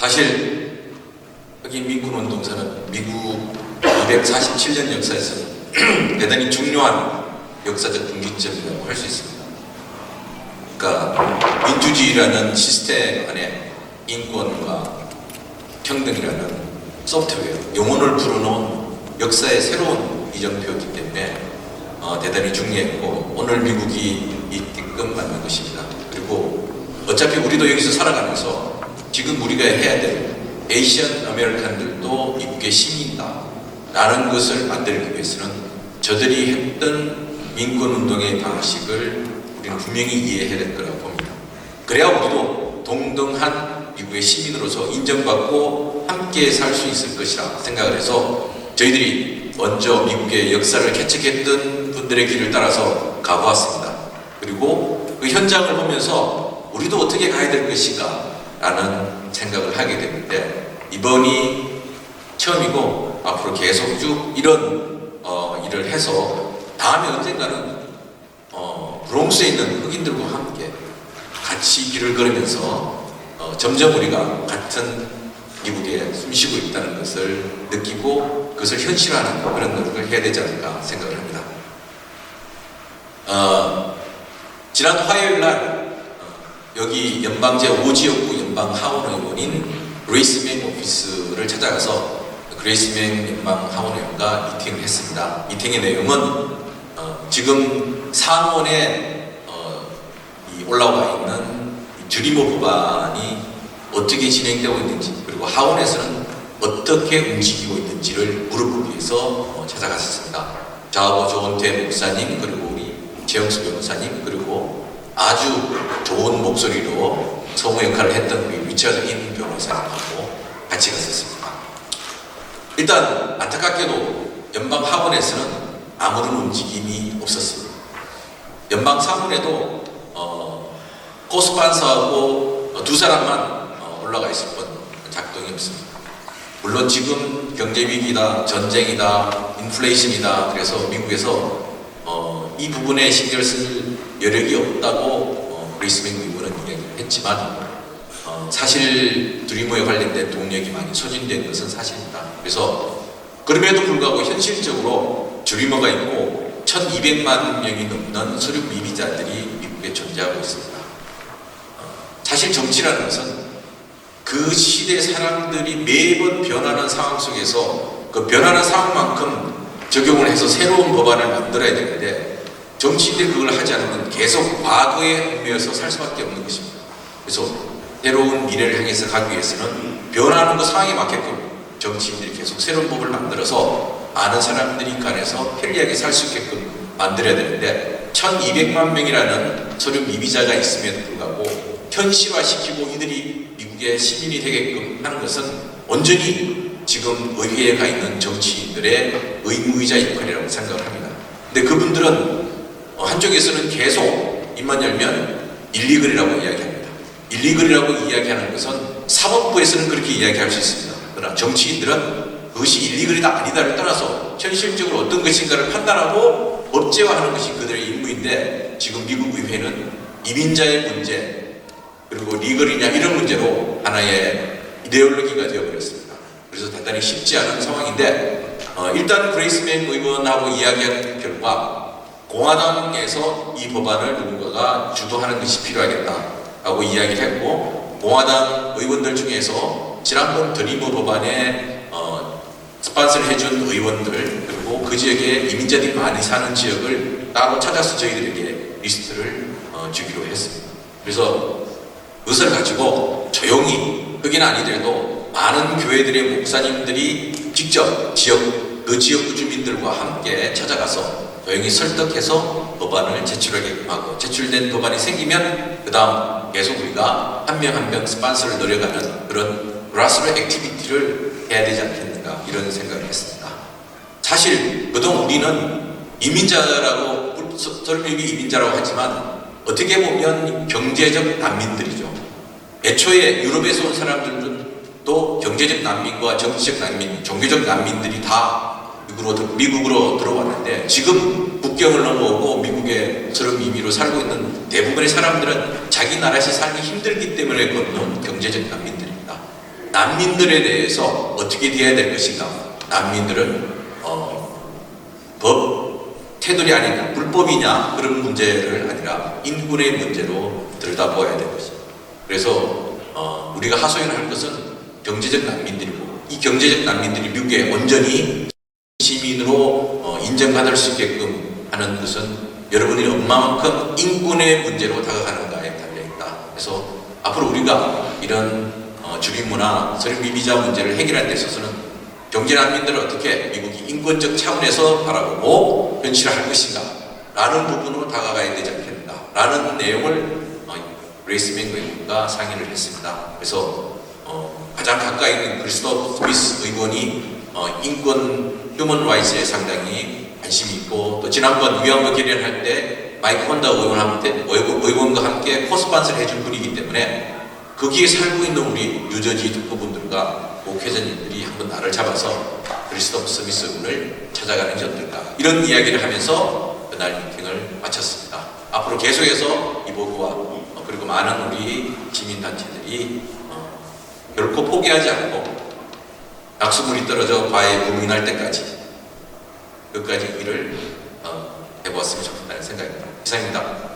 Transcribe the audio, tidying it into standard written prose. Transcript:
사실 여기 민군운동사는 미국 247년 역사에서 대단히 중요한 역사적 분기점이라고 할 수 있습니다. 그러니까 민주주의라는 시스템 안에 인권과 평등이라는 소프트웨어, 용어를 풀어놓은 역사의 새로운 이정표이기 때문에 대단히 중요했고 오늘 미국이 있게끔 만든 것입니다. 그리고 어차피 우리도 여기서 살아가면서 지금 우리가 해야 될 에이시안 아메리칸들도 미국의 시민이다 라는 것을 만들기 위해서는 저들이 했던 민권운동의 방식을 우리는 분명히 이해해야 될 거라고 봅니다. 그래야 우리도 동등한 미국의 시민으로서 인정받고 함께 살 수 있을 것이라 생각을 해서 저희들이 먼저 미국의 역사를 개척했던 분들의 길을 따라서 가보았습니다. 그리고 그 현장을 보면서 우리도 어떻게 가야 될 것인가 라는 생각을 하게 됐는데 이번이 처음이고 앞으로 계속 쭉 이런 일을 해서 다음에 언젠가는 브롱스에 있는 흑인들과 함께 같이 길을 걸으면서 점점 우리가 같은 미국에 숨쉬고 있다는 것을 느끼고 그것을 현실화하는 그런 노력을 해야 되지 않을까 생각을 합니다. 지난 화요일 날 여기 연방제 5지역구 연방 하원 의원인 그레이스 맹 오피스를 찾아가서 그레이스 맹 연방 하원 의원과 미팅을 했습니다. 미팅의 내용은 지금 상원에 올라와 있는 드리머 법안이 어떻게 진행되고 있는지 그리고 하원에서는 어떻게 움직이고 있는지를 물어보기 위해서 찾아갔었습니다. 저하고 조은태 목사님 그리고 우리 최영수 변호사님 그리고 아주 좋은 목소리로 성우 역할을 했던 우리 리처드 인 변호사님하고 같이 갔었습니다. 일단 안타깝게도 연방 하원에서는 아무런 움직임이 없었습니다. 연방 상원에도 코스판서하고 두 사람만 올라가 있을 뿐 작동이 없습니다. 물론 지금 경제 위기다, 전쟁이다, 인플레이션이다. 그래서 미국에서 이 부분에 신경을 쓸 여력이 없다고 그레이스 맹 의원은 이야기했지만 사실 드리머에 관련된 동력이 많이 소진된 것은 사실입니다. 그래서 그럼에도 불구하고 현실적으로 드리머가 있고 1200만 명이 넘는 서류 미비자들이 미국에 존재하고 있습니다. 사실 정치라는 것은 그 시대 사람들이 매번 변하는 상황 속에서 그 변하는 상황만큼 적용을 해서 새로운 법안을 만들어야 되는데 정치인들이 그걸 하지 않으면 계속 과거에 얽매여서 살 수밖에 없는 것입니다. 그래서 새로운 미래를 향해서 가기 위해서는 변하는 그 상황에 맞게끔 정치인들이 계속 새로운 법을 만들어서 많은 사람들이 간에서 편리하게 살 수 있게끔 만들어야 되는데 1200만 명이라는 서류 미비자가 있음에도 불구하고 현실화시키고 이들이 미국의 시민이 되게끔 하는 것은 온전히 지금 의회에 가 있는 정치인들의 의무이자 역할이라고 생각을 합니다. 근데 그분들은 한쪽에서는 계속 입만 열면 일리글이라고 이야기합니다. 일리글이라고 이야기하는 것은 사법부에서는 그렇게 이야기할 수 있습니다. 그러나 정치인들은 그것이 일리글이다 아니다를 떠나서 현실적으로 어떤 것인가를 판단하고 법제화하는 것이 그들의 임무인데 지금 미국 의회는 이민자의 문제 그리고 리걸이냐 이런 문제로 하나의 이데올로기가 되어버렸습니다. 그래서 대단히 쉽지 않은 상황인데 일단 그레이스 맹 의원하고 이야기한 결과 공화당에서 이 법안을 누군가가 주도하는 것이 필요하겠다라고 이야기를 했고 공화당 의원들 중에서 지난번 드리머 법안에 스폰서를 해준 의원들 그리고 그 지역에 이민자들이 많이 사는 지역을 따로 찾아서 저희들에게 리스트를 주기로 했습니다. 그래서 그것을 가지고 조용히 흑인 아니더라도 많은 교회들의 목사님들이 직접 그 지역 주민들과 함께 찾아가서 조용히 설득해서 법안을 제출하게끔 하고 제출된 법안이 생기면 그 다음 계속 우리가 한 명 한 명 스폰서를 노려가는 그런 그라스로 액티비티를 해야 되지 않겠는가 이런 생각을 했습니다. 사실 그동안 우리는 이민자라고 설명이 이민자라고 하지만 어떻게 보면 경제적 난민들이죠. 애초에 유럽에서 온 사람들은 또 경제적 난민과 정치적 난민, 종교적 난민들이 다 미국으로 들어왔는데 지금 국경을 넘어오고 미국에 서른 이민으로 살고 있는 대부분의 사람들은 자기 나라에서 살기 힘들기 때문에 건너온 경제적 난민들입니다. 난민들에 대해서 어떻게 대해야 될 것인가. 난민들은 법 테두리 아니냐, 불법이냐 그런 문제를 아니라 인권의 문제로 들여다보아야 될 것입니다. 그래서 우리가 하소연할 것은 경제적 난민들이고, 이 경제적 난민들이 미국에 온전히 시민으로 인정받을 수 있게끔 하는 것은 여러분이 얼마만큼 인권의 문제로 다가가는가에 달려있다. 그래서 앞으로 우리가 이런 주민문화, 서류 미비자 문제를 해결하는 데 있어서는 경제 난민들을 어떻게 미국이 인권적 차원에서 바라보고 현실화할 것인가 라는 부분으로 다가가야 되지 않겠는가 라는 내용을 그레이스 맹구가 상의를 했습니다. 그래서 가장 가까이 있는 크리스토퍼 스미스 의원이 인권 휴먼 라이츠에 상당히 관심이 있고, 또 지난번 위안부 결의할 때 마이크 혼다 의원과 함께 코스판서를 해준 분이기 때문에 거기에 살고 있는 우리 뉴저지 특보분들과 목회자님들이 한번 나를 잡아서 크리스토퍼 스미스 의원을 찾아가는 게 어떨까, 이런 이야기를 하면서 그날 미팅을 마쳤습니다. 앞으로 계속해서 이 보고와 그리고 많은 우리 시민단체들이 결코 포기하지 않고 낙수물이 떨어져 바에 부응할 때까지 끝까지 일을 해보았으면 좋겠다는 생각입니다. 이상입니다.